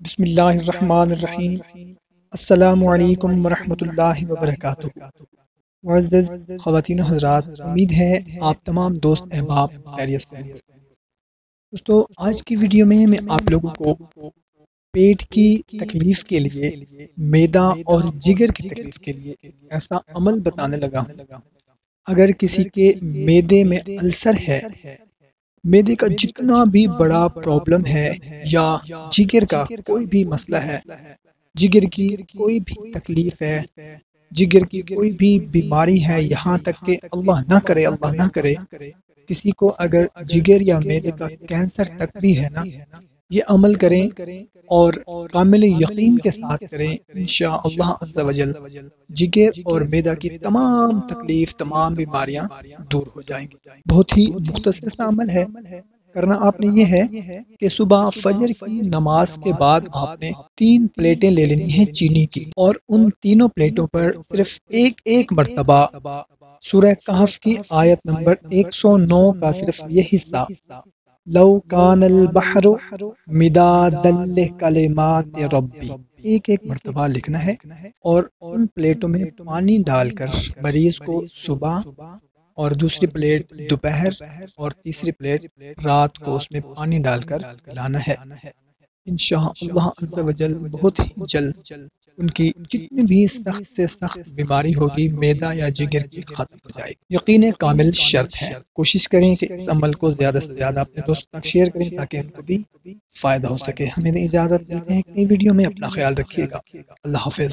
بسم اللہ الرحمن الرحیم۔ السلام علیکم ورحمۃ اللہ وبرکاتہ۔ معزز خواتین و حضرات، امید ہے آپ تمام دوست احباب خیریت سے ہیں۔ دوستو، آج کی ویڈیو میں آپ لوگوں کو پیٹ کی تکلیف کے لیے، معدہ اور جگر کی تکلیف کے لیے ایسا عمل بتانے لگا ہوں۔ اگر کسی کے معدے میں السر ہے، معدے کا جتنا بھی بڑا پرابلم ہے، یا جگر کا کوئی بھی مسئلہ ہے، جگر کی کوئی بھی تکلیف ہے، جگر کی کوئی بھی بیماری ہے، یہاں تک کہ اللہ نہ کرے کسی کو اگر جگر یا معدے کا کینسر تک بھی ہے نا، یہ عمل کریں اور کامل یقین کے ساتھ کریں، انشاءاللہ عز و جل جگر اور معدہ کی تمام تکلیف، تمام بیماریاں دور ہو جائیں گی۔ بہت ہی مختصر سا عمل ہے۔ کرنا آپ نے یہ ہے کہ صبح فجر کی نماز کے بعد آپ نے 3 پلیٹیں لے لینی ہیں چینی کی، اور ان تینوں پلیٹوں پر صرف ایک مرتبہ سورہ کہف کی آیت نمبر 109 کا صرف یہ حصہ، لو کان البحر مدادا لکلمات ربی، ایک مرتبہ لکھنا ہے، اور ان پلیٹوں میں پانی ڈال کر مریض کو صبح، اور دوسری پلیٹ دوپہر، اور تیسری پلیٹ رات کو اس میں پانی ڈال کر پلانا ہے۔ انشاءاللہ عز و جل بہت ہی جلد ان کی جتنی بھی سخت سے سخت بیماری ہوگی، معدہ یا جگر کی، ختم ہو جائے گی۔ یقین کامل شرط ہے۔ کوشش کریں کہ اس عمل کو زیادہ سے زیادہ اپنے دوستوں تک شیئر کریں تاکہ ان کو بھی فائدہ ہو سکے۔ ہمیں اجازت ملتے ہیں ایک نئی ویڈیو میں، اپنا خیال رکھیے گا۔ اللہ حافظ۔